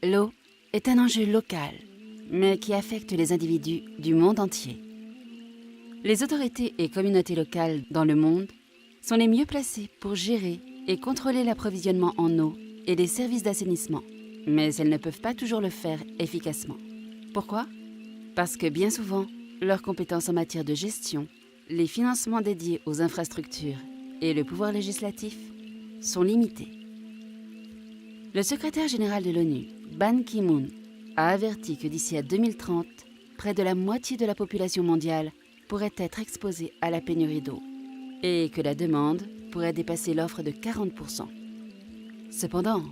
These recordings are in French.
L'eau est un enjeu local, mais qui affecte les individus du monde entier. Les autorités et communautés locales dans le monde sont les mieux placées pour gérer et contrôler l'approvisionnement en eau et les services d'assainissement, mais elles ne peuvent pas toujours le faire efficacement. Pourquoi ? Parce que bien souvent, leurs compétences en matière de gestion, les financements dédiés aux infrastructures et le pouvoir législatif sont limités. Le secrétaire général de l'ONU, Ban Ki-moon, a averti que d'ici à 2030, près de la moitié de la population mondiale pourrait être exposée à la pénurie d'eau et que la demande pourrait dépasser l'offre de 40%. Cependant,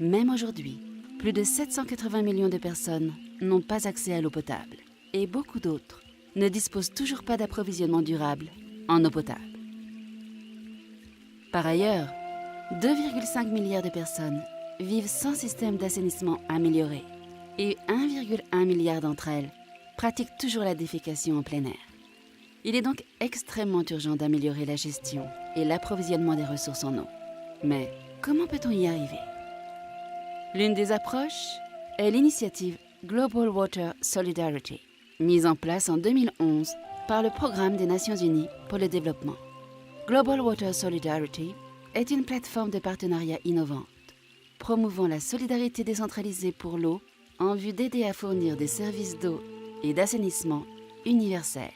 même aujourd'hui, plus de 780 millions de personnes n'ont pas accès à l'eau potable et beaucoup d'autres ne disposent toujours pas d'approvisionnement durable en eau potable. Par ailleurs, 2,5 milliards de personnes vivent sans système d'assainissement amélioré et 1,1 milliard d'entre elles pratiquent toujours la défécation en plein air. Il est donc extrêmement urgent d'améliorer la gestion et l'approvisionnement des ressources en eau. Mais comment peut-on y arriver ? L'une des approches est l'initiative Global Water Solidarity, mise en place en 2011 par le Programme des Nations Unies pour le développement. Global Water Solidarity est une plateforme de partenariat innovante, promouvant la solidarité décentralisée pour l'eau en vue d'aider à fournir des services d'eau et d'assainissement universels.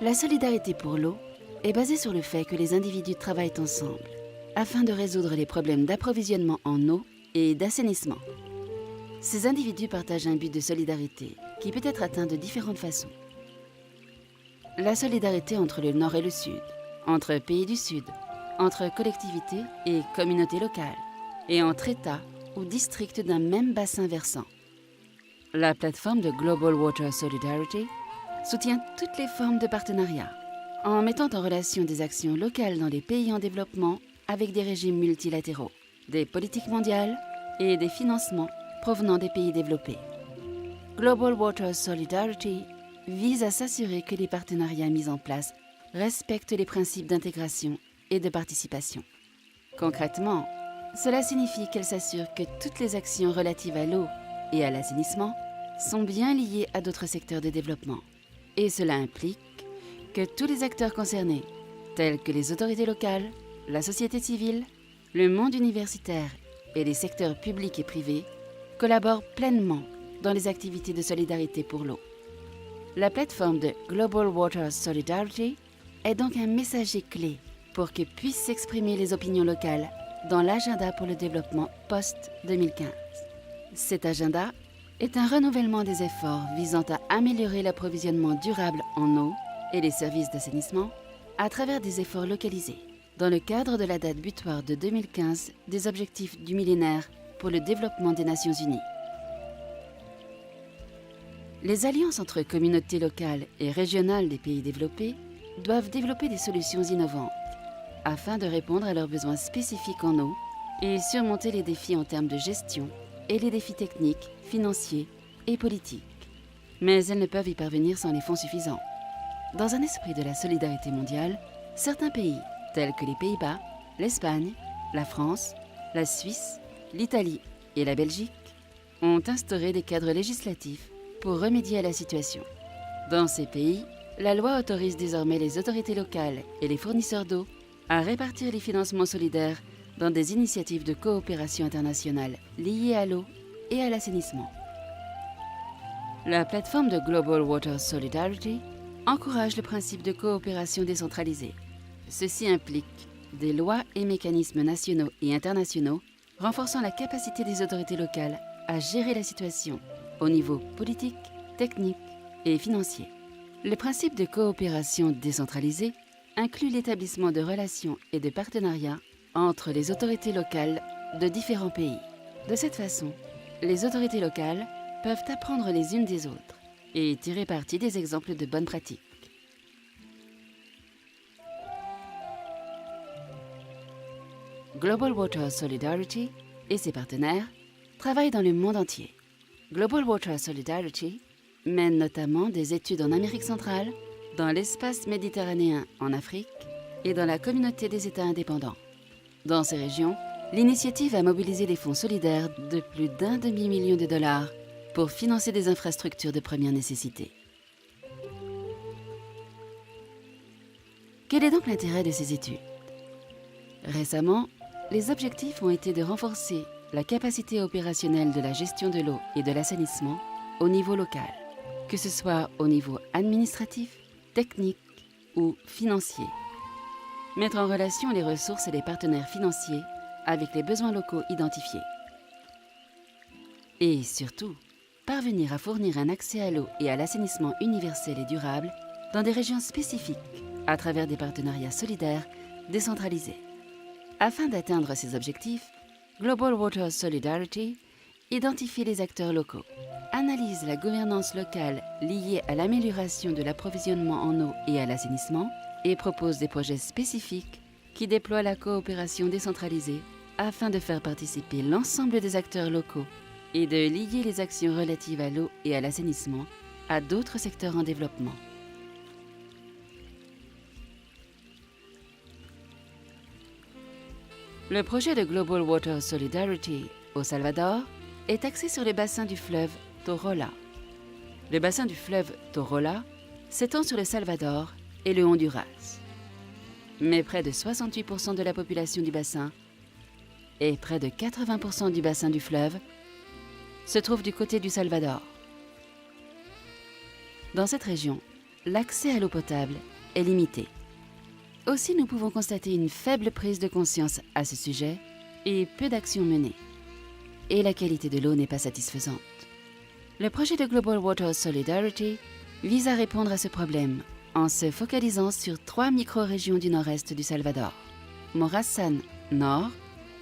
La solidarité pour l'eau est basée sur le fait que les individus travaillent ensemble afin de résoudre les problèmes d'approvisionnement en eau et d'assainissement. Ces individus partagent un but de solidarité qui peut être atteint de différentes façons. La solidarité entre le Nord et le Sud, entre pays du Sud, entre collectivités et communautés locales, et entre États ou districts d'un même bassin versant. La plateforme de Global Water Solidarity soutient toutes les formes de partenariat, en mettant en relation des actions locales dans les pays en développement avec des régimes multilatéraux, des politiques mondiales et des financements provenant des pays développés. Global Water Solidarity vise à s'assurer que les partenariats mis en place respectent les principes d'intégration et de participation. Concrètement, cela signifie qu'elle s'assure que toutes les actions relatives à l'eau et à l'assainissement sont bien liées à d'autres secteurs de développement. Et cela implique que tous les acteurs concernés, tels que les autorités locales, la société civile, le monde universitaire et les secteurs publics et privés, collaborent pleinement dans les activités de solidarité pour l'eau. La plateforme de Global Water Solidarity est donc un messager clé pour que puissent s'exprimer les opinions locales dans l'agenda pour le développement post-2015. Cet agenda est un renouvellement des efforts visant à améliorer l'approvisionnement durable en eau et les services d'assainissement à travers des efforts localisés, dans le cadre de la date butoir de 2015 des objectifs du millénaire pour le développement des Nations Unies. Les alliances entre communautés locales et régionales des pays développés doivent développer des solutions innovantes afin de répondre à leurs besoins spécifiques en eau et surmonter les défis en termes de gestion et les défis techniques, financiers et politiques. Mais elles ne peuvent y parvenir sans les fonds suffisants. Dans un esprit de la solidarité mondiale, certains pays, tels que les Pays-Bas, l'Espagne, la France, la Suisse, l'Italie et la Belgique, ont instauré des cadres législatifs pour remédier à la situation. Dans ces pays, la loi autorise désormais les autorités locales et les fournisseurs d'eau à répartir les financements solidaires dans des initiatives de coopération internationale liées à l'eau et à l'assainissement. La plateforme de Global Water Solidarity encourage le principe de coopération décentralisée. Ceci implique des lois et mécanismes nationaux et internationaux renforçant la capacité des autorités locales à gérer la situation au niveau politique, technique et financier. Le principe de coopération décentralisée inclut l'établissement de relations et de partenariats entre les autorités locales de différents pays. De cette façon, les autorités locales peuvent apprendre les unes des autres et tirer parti des exemples de bonnes pratiques. Global Water Solidarity et ses partenaires travaillent dans le monde entier. Global Water Solidarity mène notamment des études en Amérique centrale, dans l'espace méditerranéen en Afrique et dans la communauté des États indépendants. Dans ces régions, l'initiative a mobilisé des fonds solidaires de plus d'1 demi-million de dollars pour financer des infrastructures de première nécessité. Quel est donc l'intérêt de ces études? Récemment, les objectifs ont été de renforcer la capacité opérationnelle de la gestion de l'eau et de l'assainissement au niveau local, que ce soit au niveau administratif, technique ou financier. Mettre en relation les ressources et les partenaires financiers avec les besoins locaux identifiés. Et surtout, parvenir à fournir un accès à l'eau et à l'assainissement universel et durable dans des régions spécifiques à travers des partenariats solidaires décentralisés. Afin d'atteindre ces objectifs, Global Water Solidarity identifie les acteurs locaux, analyse la gouvernance locale liée à l'amélioration de l'approvisionnement en eau et à l'assainissement et propose des projets spécifiques qui déploient la coopération décentralisée afin de faire participer l'ensemble des acteurs locaux et de lier les actions relatives à l'eau et à l'assainissement à d'autres secteurs en développement. Le projet de Global Water Solidarity au Salvador est axé sur les bassins du fleuve Torola. Le bassin du fleuve Torola s'étend sur le Salvador et le Honduras. Mais près de 68% de la population du bassin et près de 80% du bassin du fleuve se trouvent du côté du Salvador. Dans cette région, l'accès à l'eau potable est limité. Aussi, nous pouvons constater une faible prise de conscience à ce sujet et peu d'actions menées. Et la qualité de l'eau n'est pas satisfaisante. Le projet de Global Water Solidarity vise à répondre à ce problème en se focalisant sur 3 micro-régions du nord-est du Salvador, Morazán Nord,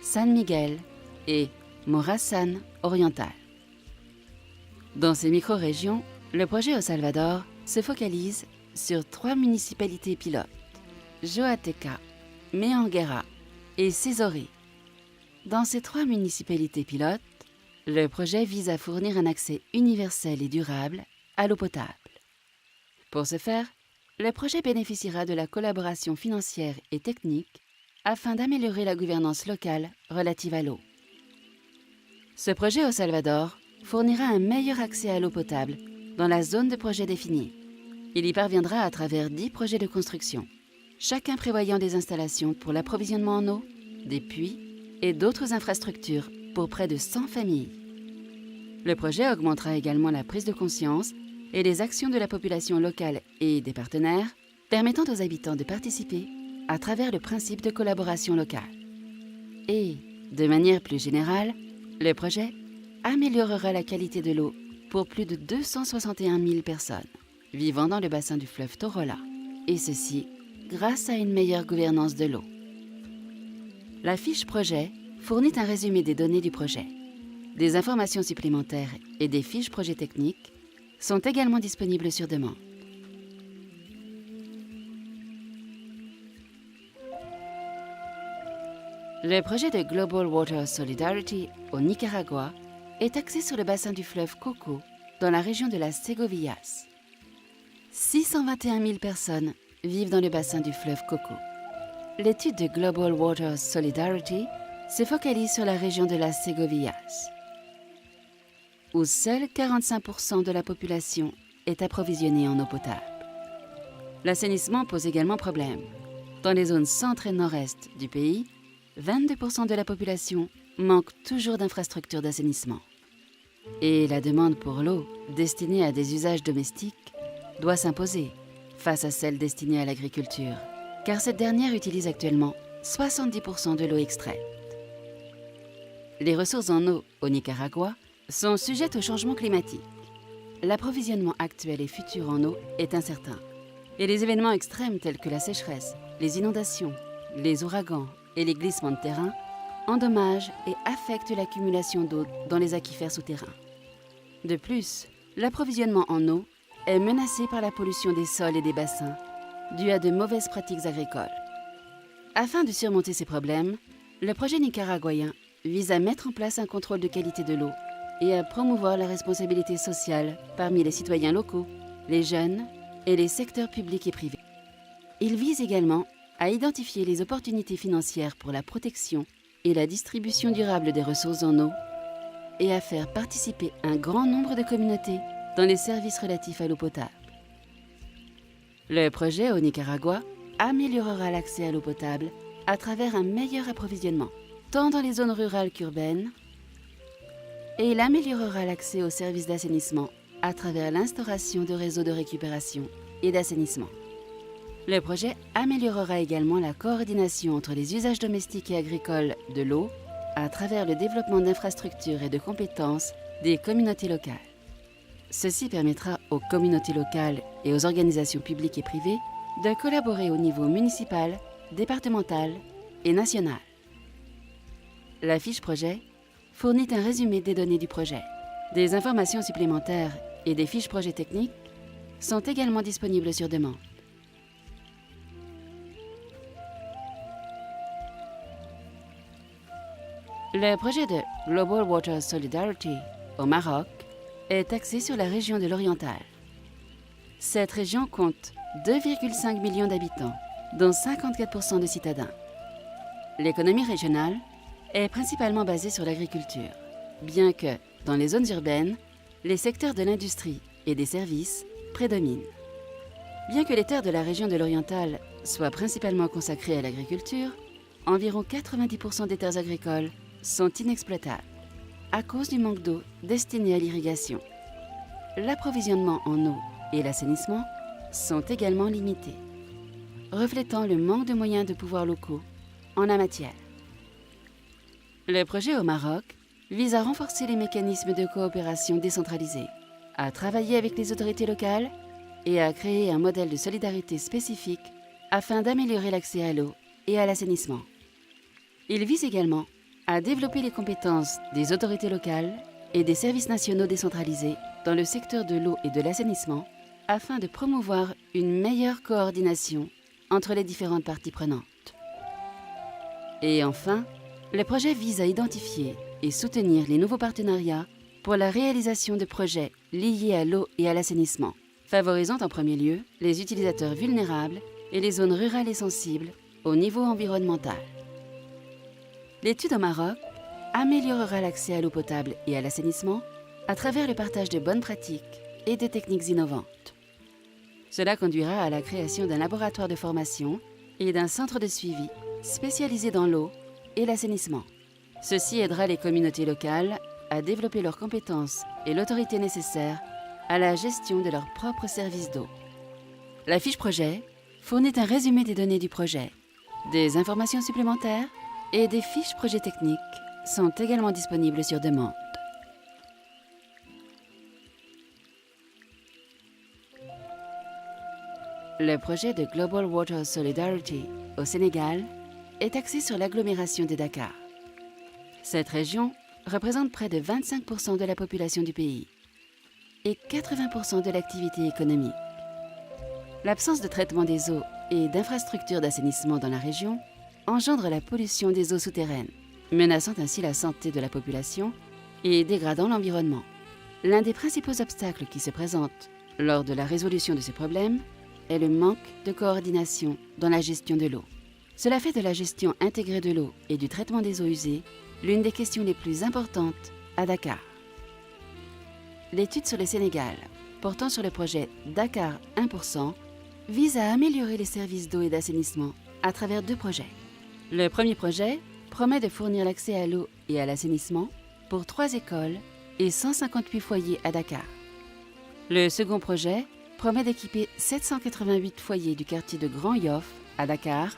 San Miguel et Morazán Oriental. Dans ces micro-régions, le projet au Salvador se focalise sur 3 municipalités pilotes, Joateca, Meanguera et Cesori. Dans ces 3 municipalités pilotes, le projet vise à fournir un accès universel et durable à l'eau potable. Pour ce faire, le projet bénéficiera de la collaboration financière et technique afin d'améliorer la gouvernance locale relative à l'eau. Ce projet au Salvador fournira un meilleur accès à l'eau potable dans la zone de projet définie. Il y parviendra à travers 10 projets de construction, chacun prévoyant des installations pour l'approvisionnement en eau, des puits et d'autres infrastructures pour près de 100 familles. Le projet augmentera également la prise de conscience et les actions de la population locale et des partenaires, permettant aux habitants de participer à travers le principe de collaboration locale. Et, de manière plus générale, le projet améliorera la qualité de l'eau pour plus de 261 000 personnes vivant dans le bassin du fleuve Torola, et ceci grâce à une meilleure gouvernance de l'eau. La fiche projet fournit un résumé des données du projet. Des informations supplémentaires et des fiches projet techniques sont également disponibles sur demande. Le projet de Global Water Solidarity au Nicaragua est axé sur le bassin du fleuve Coco dans la région de las Segovías. 621 000 personnes vivent dans le bassin du fleuve Coco. L'étude de Global Water Solidarity se focalise sur la région de las Segovías, où seuls 45% de la population est approvisionnée en eau potable. L'assainissement pose également problème. Dans les zones centre et nord-est du pays, 22% de la population manque toujours d'infrastructures d'assainissement. Et la demande pour l'eau destinée à des usages domestiques doit s'imposer face à celle destinée à l'agriculture, car cette dernière utilise actuellement 70% de l'eau extraite. Les ressources en eau au Nicaragua sont sujettes au changement climatique. L'approvisionnement actuel et futur en eau est incertain. Et les événements extrêmes tels que la sécheresse, les inondations, les ouragans et les glissements de terrain endommagent et affectent l'accumulation d'eau dans les aquifères souterrains. De plus, l'approvisionnement en eau est menacé par la pollution des sols et des bassins due à de mauvaises pratiques agricoles. Afin de surmonter ces problèmes, le projet nicaraguayen vise à mettre en place un contrôle de qualité de l'eau et à promouvoir la responsabilité sociale parmi les citoyens locaux, les jeunes et les secteurs publics et privés. Il vise également à identifier les opportunités financières pour la protection et la distribution durable des ressources en eau et à faire participer un grand nombre de communautés dans les services relatifs à l'eau potable. Le projet au Nicaragua améliorera l'accès à l'eau potable à travers un meilleur approvisionnement, tant dans les zones rurales qu'urbaines, et il améliorera l'accès aux services d'assainissement à travers l'instauration de réseaux de récupération et d'assainissement. Le projet améliorera également la coordination entre les usages domestiques et agricoles de l'eau à travers le développement d'infrastructures et de compétences des communautés locales. Ceci permettra aux communautés locales et aux organisations publiques et privées de collaborer au niveau municipal, départemental et national. La fiche projet fournit un résumé des données du projet. Des informations supplémentaires et des fiches projet techniques sont également disponibles sur demande. Le projet de Global Water Solidarity au Maroc est axé sur la région de l'Oriental. Cette région compte 2,5 millions d'habitants, dont 54% de citadins. L'économie régionale est principalement basée sur l'agriculture, bien que, dans les zones urbaines, les secteurs de l'industrie et des services prédominent. Bien que les terres de la région de l'Oriental soient principalement consacrées à l'agriculture, environ 90% des terres agricoles sont inexploitables à cause du manque d'eau destinée à l'irrigation. L'approvisionnement en eau et l'assainissement sont également limités, reflétant le manque de moyens de pouvoirs locaux en la matière. Le projet au Maroc vise à renforcer les mécanismes de coopération décentralisés, à travailler avec les autorités locales et à créer un modèle de solidarité spécifique afin d'améliorer l'accès à l'eau et à l'assainissement. Il vise également à développer les compétences des autorités locales et des services nationaux décentralisés dans le secteur de l'eau et de l'assainissement afin de promouvoir une meilleure coordination entre les différentes parties prenantes. Et enfin, le projet vise à identifier et soutenir les nouveaux partenariats pour la réalisation de projets liés à l'eau et à l'assainissement, favorisant en premier lieu les utilisateurs vulnérables et les zones rurales et sensibles au niveau environnemental. L'étude au Maroc améliorera l'accès à l'eau potable et à l'assainissement à travers le partage de bonnes pratiques et de techniques innovantes. Cela conduira à la création d'un laboratoire de formation et d'un centre de suivi spécialisé dans l'eau et l'assainissement. Ceci aidera les communautés locales à développer leurs compétences et l'autorité nécessaire à la gestion de leurs propres services d'eau. La fiche projet fournit un résumé des données du projet. Des informations supplémentaires et des fiches projet techniques sont également disponibles sur demande. Le projet de Global Water Solidarity au Sénégal est axé sur l'agglomération de Dakar. Cette région représente près de 25% de la population du pays et 80% de l'activité économique. L'absence de traitement des eaux et d'infrastructures d'assainissement dans la région engendre la pollution des eaux souterraines, menaçant ainsi la santé de la population et dégradant l'environnement. L'un des principaux obstacles qui se présentent lors de la résolution de ces problèmes est le manque de coordination dans la gestion de l'eau. Cela fait de la gestion intégrée de l'eau et du traitement des eaux usées l'une des questions les plus importantes à Dakar. L'étude sur le Sénégal, portant sur le projet Dakar 1%, vise à améliorer les services d'eau et d'assainissement à travers 2 projets. Le premier projet promet de fournir l'accès à l'eau et à l'assainissement pour 3 écoles et 158 foyers à Dakar. Le second projet promet d'équiper 788 foyers du quartier de Grand Yoff à Dakar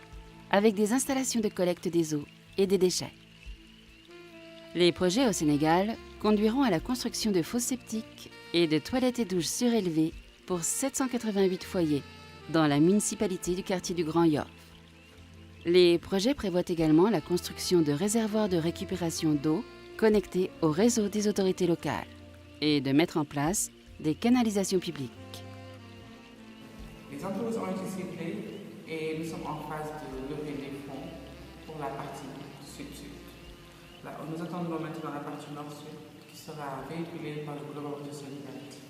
avec des installations de collecte des eaux et des déchets. Les projets au Sénégal conduiront à la construction de fosses septiques et de toilettes et douches surélevées pour 788 foyers dans la municipalité du quartier du Grand Yoff. Les projets prévoient également la construction de réservoirs de récupération d'eau connectés au réseau des autorités locales et de mettre en place des canalisations publiques. Les entreprises ont été ciblées et nous sommes en phase de lever des fonds pour la partie sud-sud. Là, nous attendons maintenant la partie nord-sud qui sera véhiculée par le Global Water Solidarity.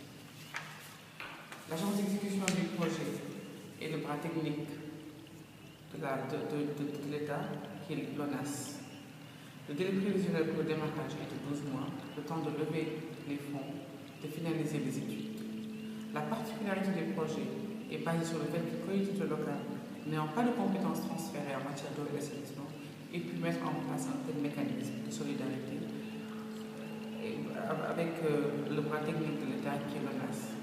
L'agence d'exécution du projet et le bras technique de l'État, qui est l'ONAS. Le délai prévisionnel pour le démarrage est de 12 mois, le temps de lever les fonds, de finaliser les études. La particularité des projets est basée sur le fait que les collectivités locales n'ayant pas de compétences transférées en matière d'eau et d'assainissement aient pu mettre en place un tel mécanisme de solidarité avec le bras technique de l'État qui est menace.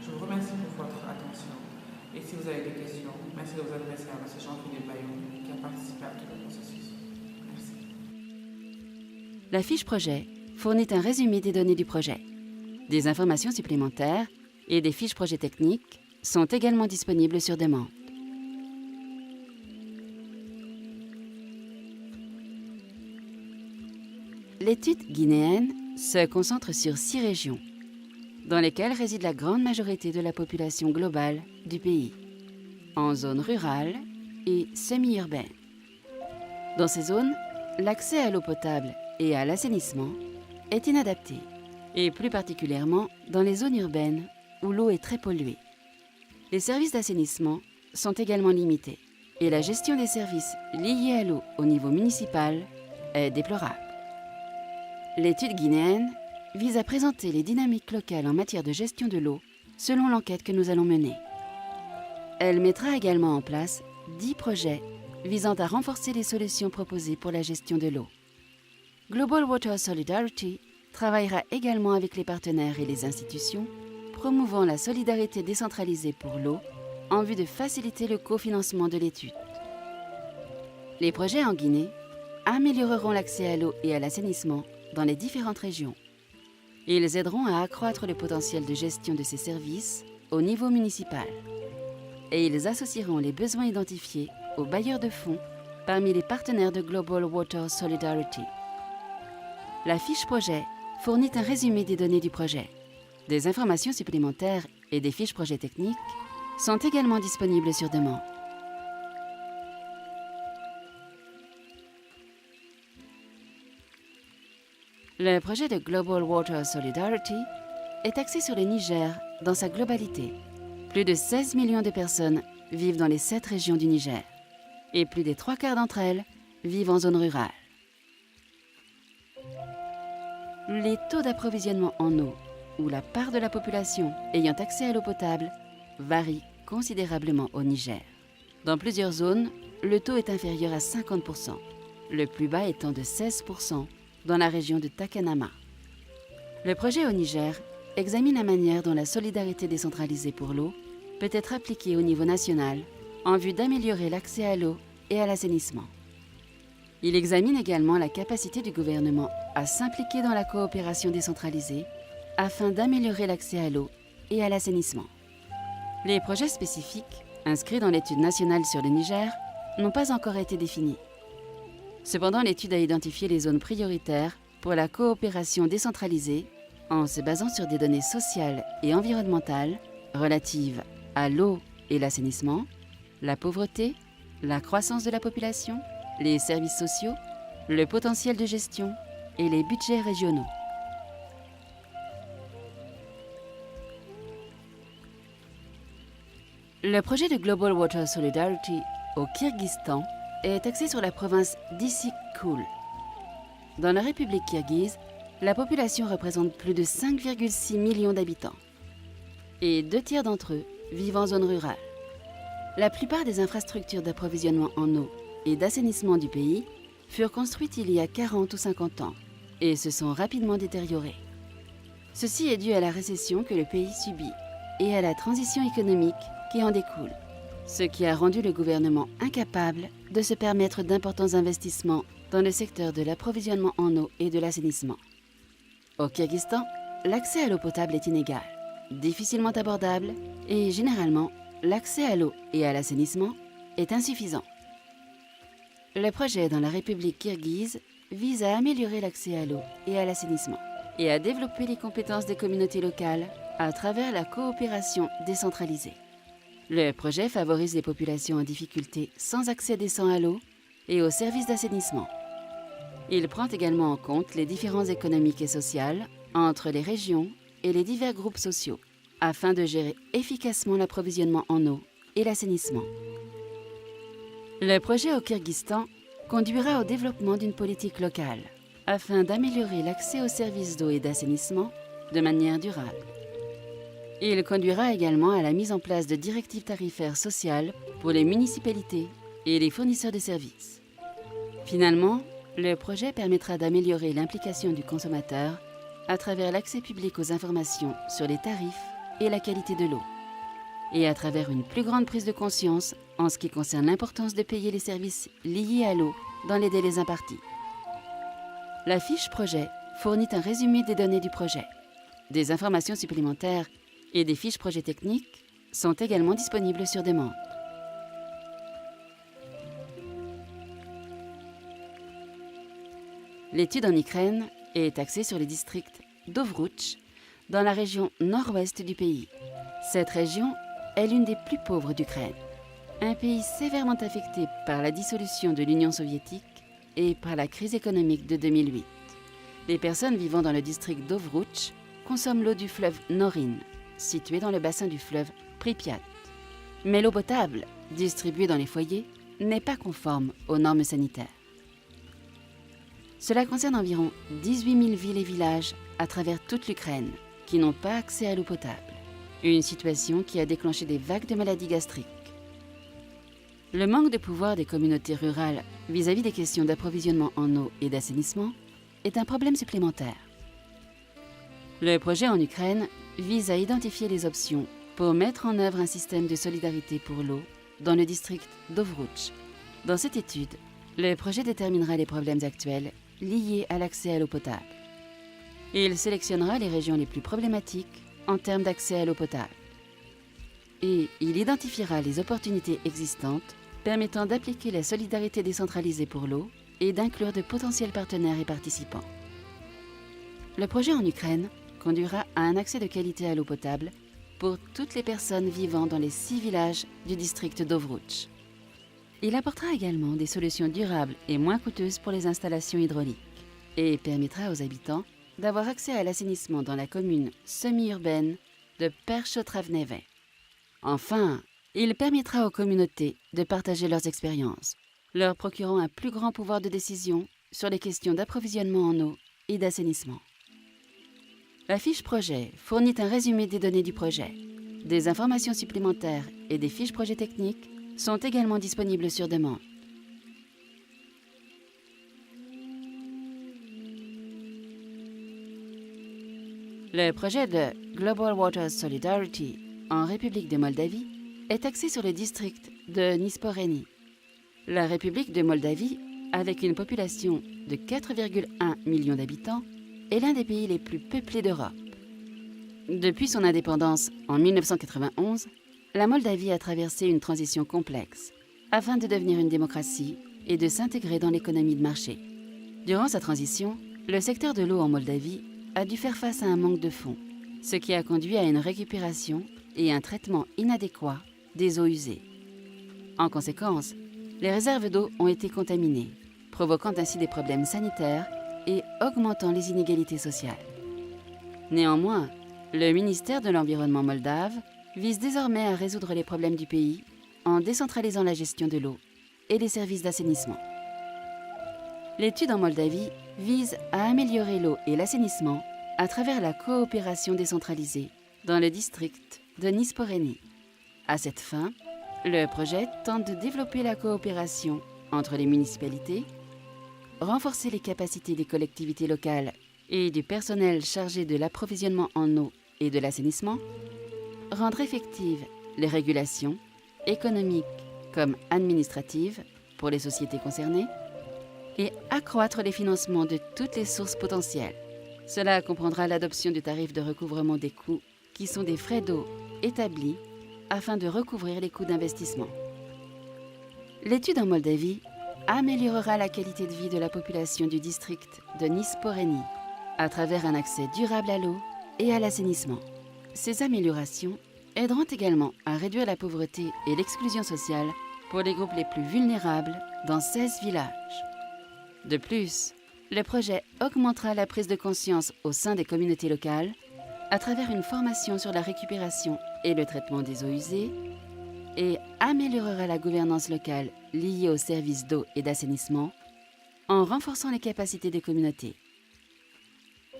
Je vous remercie pour votre attention et si vous avez des questions, merci de vous adresser à M. Jean-Philippe Bayon qui a participé à tout le processus. Merci. La fiche projet fournit un résumé des données du projet. Des informations supplémentaires et des fiches projet techniques sont également disponibles sur demande. L'étude guinéenne se concentre sur 6 régions, dans lesquelles réside la grande majorité de la population globale du pays, en zone rurale et semi-urbaine. Dans ces zones, l'accès à l'eau potable et à l'assainissement est inadapté, et plus particulièrement dans les zones urbaines où l'eau est très polluée. Les services d'assainissement sont également limités, et la gestion des services liés à l'eau au niveau municipal est déplorable. L'étude guinéenne vise à présenter les dynamiques locales en matière de gestion de l'eau selon l'enquête que nous allons mener. Elle mettra également en place 10 projets visant à renforcer les solutions proposées pour la gestion de l'eau. Global Water Solidarity travaillera également avec les partenaires et les institutions, promouvant la solidarité décentralisée pour l'eau en vue de faciliter le cofinancement de l'étude. Les projets en Guinée amélioreront l'accès à l'eau et à l'assainissement dans les différentes régions. Ils aideront à accroître le potentiel de gestion de ces services au niveau municipal. Et ils associeront les besoins identifiés aux bailleurs de fonds parmi les partenaires de Global Water Solidarity. La fiche projet fournit un résumé des données du projet. Des informations supplémentaires et des fiches projet techniques sont également disponibles sur demande. Le projet de Global Water Solidarity est axé sur le Niger dans sa globalité. Plus de 16 millions de personnes vivent dans les 7 régions du Niger et plus des 3/4 d'entre elles vivent en zone rurale. Les taux d'approvisionnement en eau ou la part de la population ayant accès à l'eau potable varient considérablement au Niger. Dans plusieurs zones, le taux est inférieur à 50%, le plus bas étant de 16% dans la région de Takanama. Le projet au Niger examine la manière dont la solidarité décentralisée pour l'eau peut être appliquée au niveau national en vue d'améliorer l'accès à l'eau et à l'assainissement. Il examine également la capacité du gouvernement à s'impliquer dans la coopération décentralisée afin d'améliorer l'accès à l'eau et à l'assainissement. Les projets spécifiques, inscrits dans l'étude nationale sur le Niger, n'ont pas encore été définis. Cependant, l'étude a identifié les zones prioritaires pour la coopération décentralisée en se basant sur des données sociales et environnementales relatives à l'eau et l'assainissement, la pauvreté, la croissance de la population, les services sociaux, le potentiel de gestion et les budgets régionaux. Le projet de Global Water Solidarity au Kirghizistan est axé sur la province d'Issyk-Kul. Dans la République kirghize, la population représente plus de 5,6 millions d'habitants et 2/3 d'entre eux vivent en zone rurale. La plupart des infrastructures d'approvisionnement en eau et d'assainissement du pays furent construites il y a 40 ou 50 ans et se sont rapidement détériorées. Ceci est dû à la récession que le pays subit et à la transition économique qui en découle, ce qui a rendu le gouvernement incapable de se permettre d'importants investissements dans le secteur de l'approvisionnement en eau et de l'assainissement. Au Kirghizistan, l'accès à l'eau potable est inégal, difficilement abordable et généralement, l'accès à l'eau et à l'assainissement est insuffisant. Le projet dans la République kirghize vise à améliorer l'accès à l'eau et à l'assainissement et à développer les compétences des communautés locales à travers la coopération décentralisée. Le projet favorise les populations en difficulté sans accès décent à l'eau et aux services d'assainissement. Il prend également en compte les différences économiques et sociales entre les régions et les divers groupes sociaux afin de gérer efficacement l'approvisionnement en eau et l'assainissement. Le projet au Kirghizistan conduira au développement d'une politique locale afin d'améliorer l'accès aux services d'eau et d'assainissement de manière durable. Il conduira également à la mise en place de directives tarifaires sociales pour les municipalités et les fournisseurs de services. Finalement, le projet permettra d'améliorer l'implication du consommateur à travers l'accès public aux informations sur les tarifs et la qualité de l'eau, et à travers une plus grande prise de conscience en ce qui concerne l'importance de payer les services liés à l'eau dans les délais impartis. La fiche projet fournit un résumé des données du projet. Des informations supplémentaires et des fiches projet techniques sont également disponibles sur demande. L'étude en Ukraine est axée sur le district d'Ovruch, dans la région nord-ouest du pays. Cette région est l'une des plus pauvres d'Ukraine, un pays sévèrement affecté par la dissolution de l'Union soviétique et par la crise économique de 2008. Les personnes vivant dans le district d'Ovruch consomment l'eau du fleuve Norin, situé dans le bassin du fleuve Pripyat. Mais l'eau potable, distribuée dans les foyers, n'est pas conforme aux normes sanitaires. Cela concerne environ 18 000 villes et villages à travers toute l'Ukraine qui n'ont pas accès à l'eau potable, une situation qui a déclenché des vagues de maladies gastriques. Le manque de pouvoir des communautés rurales vis-à-vis des questions d'approvisionnement en eau et d'assainissement est un problème supplémentaire. Le projet en Ukraine vise à identifier les options pour mettre en œuvre un système de solidarité pour l'eau dans le district d'Ovruch. Dans cette étude, le projet déterminera les problèmes actuels liés à l'accès à l'eau potable. Il sélectionnera les régions les plus problématiques en termes d'accès à l'eau potable. Et il identifiera les opportunités existantes permettant d'appliquer la solidarité décentralisée pour l'eau et d'inclure de potentiels partenaires et participants. Le projet en Ukraine conduira à un accès de qualité à l'eau potable pour toutes les personnes vivant dans les 6 villages du district d'Ovruch. Il apportera également des solutions durables et moins coûteuses pour les installations hydrauliques et permettra aux habitants d'avoir accès à l'assainissement dans la commune semi-urbaine de Perchotravneve. Enfin, il permettra aux communautés de partager leurs expériences, leur procurant un plus grand pouvoir de décision sur les questions d'approvisionnement en eau et d'assainissement. La fiche projet fournit un résumé des données du projet. Des informations supplémentaires et des fiches projet techniques sont également disponibles sur demande. Le projet de Global Water Solidarity en République de Moldavie est axé sur le district de Nisporeni. La République de Moldavie, avec une population de 4,1 millions d'habitants, est l'un des pays les plus peuplés d'Europe. Depuis son indépendance en 1991, la Moldavie a traversé une transition complexe afin de devenir une démocratie et de s'intégrer dans l'économie de marché. Durant sa transition, le secteur de l'eau en Moldavie a dû faire face à un manque de fonds, ce qui a conduit à une récupération et un traitement inadéquat des eaux usées. En conséquence, les réserves d'eau ont été contaminées, provoquant ainsi des problèmes sanitaires et augmentant les inégalités sociales. Néanmoins, le ministère de l'Environnement moldave vise désormais à résoudre les problèmes du pays en décentralisant la gestion de l'eau et les services d'assainissement. L'étude en Moldavie vise à améliorer l'eau et l'assainissement à travers la coopération décentralisée dans le district de Nisporeni. À cette fin, le projet tente de développer la coopération entre les municipalités, renforcer les capacités des collectivités locales et du personnel chargé de l'approvisionnement en eau et de l'assainissement, rendre effectives les régulations économiques comme administratives pour les sociétés concernées et accroître les financements de toutes les sources potentielles. Cela comprendra l'adoption du tarif de recouvrement des coûts qui sont des frais d'eau établis afin de recouvrir les coûts d'investissement. L'étude en Moldavie améliorera la qualité de vie de la population du district de Nisporeni à travers un accès durable à l'eau et à l'assainissement. Ces améliorations aideront également à réduire la pauvreté et l'exclusion sociale pour les groupes les plus vulnérables dans 16 villages. De plus, le projet augmentera la prise de conscience au sein des communautés locales à travers une formation sur la récupération et le traitement des eaux usées et améliorera la gouvernance locale liée aux services d'eau et d'assainissement en renforçant les capacités des communautés.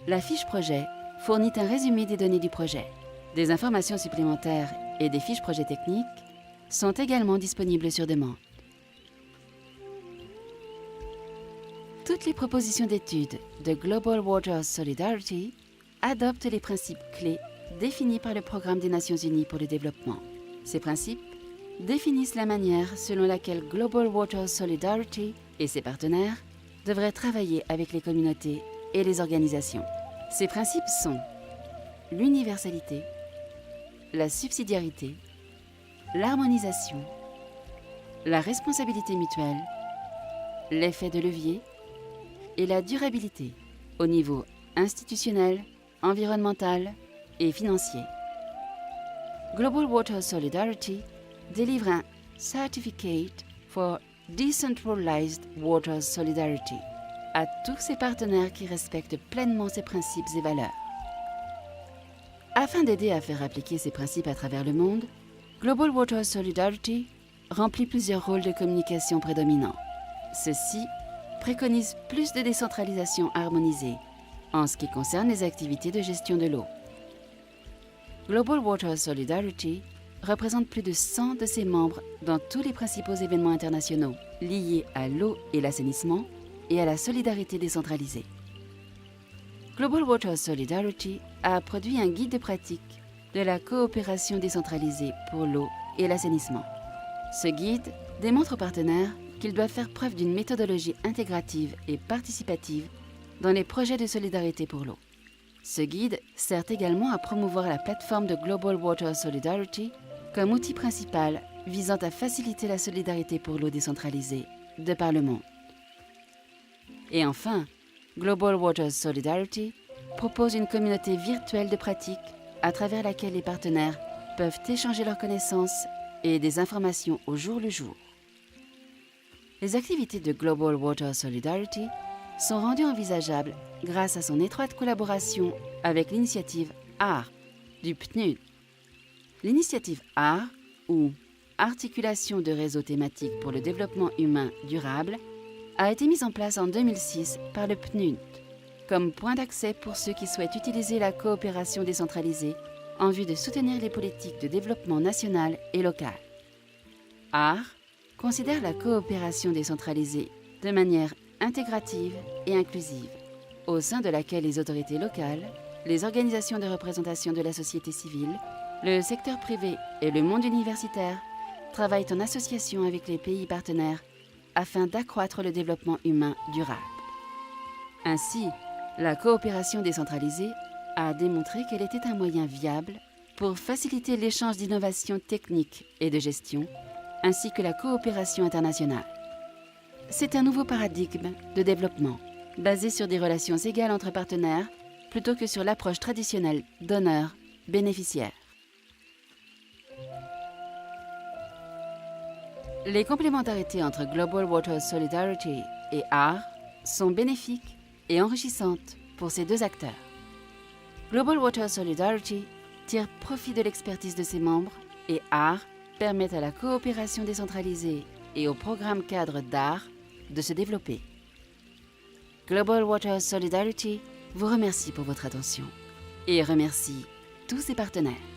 La fiche projet fournit un résumé des données du projet. Des informations supplémentaires et des fiches projet techniques sont également disponibles sur demande. Toutes les propositions d'études de Global Water Solidarity adoptent les principes clés définis par le Programme des Nations Unies pour le développement. Ces principes définissent la manière selon laquelle Global Water Solidarity et ses partenaires devraient travailler avec les communautés et les organisations. Ces principes sont l'universalité, la subsidiarité, l'harmonisation, la responsabilité mutuelle, l'effet de levier et la durabilité au niveau institutionnel, environnemental et financier. Global Water Solidarity délivre un Certificate for Decentralized Water Solidarity à tous ses partenaires qui respectent pleinement ses principes et valeurs. Afin d'aider à faire appliquer ces principes à travers le monde, Global Water Solidarity remplit plusieurs rôles de communication prédominants. Ceux-ci préconisent plus de décentralisation harmonisée en ce qui concerne les activités de gestion de l'eau. Global Water Solidarity représente plus de 100 de ses membres dans tous les principaux événements internationaux liés à l'eau et l'assainissement et à la solidarité décentralisée. Global Water Solidarity a produit un guide de pratique de la coopération décentralisée pour l'eau et l'assainissement. Ce guide démontre aux partenaires qu'ils doivent faire preuve d'une méthodologie intégrative et participative dans les projets de solidarité pour l'eau. Ce guide sert également à promouvoir la plateforme de Global Water Solidarity comme outil principal visant à faciliter la solidarité pour l'eau décentralisée de par le monde. Et enfin, Global Water Solidarity propose une communauté virtuelle de pratiques à travers laquelle les partenaires peuvent échanger leurs connaissances et des informations au jour le jour. Les activités de Global Water Solidarity sont rendues envisageables grâce à son étroite collaboration avec l'initiative AR du PNUD. L'initiative AR, ou Articulation de réseaux thématiques pour le développement humain durable, a été mise en place en 2006 par le PNUD comme point d'accès pour ceux qui souhaitent utiliser la coopération décentralisée en vue de soutenir les politiques de développement national et local. AR considère la coopération décentralisée de manière intégrative et inclusive, au sein de laquelle les autorités locales, les organisations de représentation de la société civile, le secteur privé et le monde universitaire travaillent en association avec les pays partenaires afin d'accroître le développement humain durable. Ainsi, la coopération décentralisée a démontré qu'elle était un moyen viable pour faciliter l'échange d'innovations techniques et de gestion, ainsi que la coopération internationale. C'est un nouveau paradigme de développement, basé sur des relations égales entre partenaires, plutôt que sur l'approche traditionnelle donneur-bénéficiaire. Les complémentarités entre Global Water Solidarity et AR sont bénéfiques et enrichissantes pour ces deux acteurs. Global Water Solidarity tire profit de l'expertise de ses membres et AR permet à la coopération décentralisée et au programme cadre d'AR de se développer. Global Water Solidarity vous remercie pour votre attention et remercie tous ses partenaires.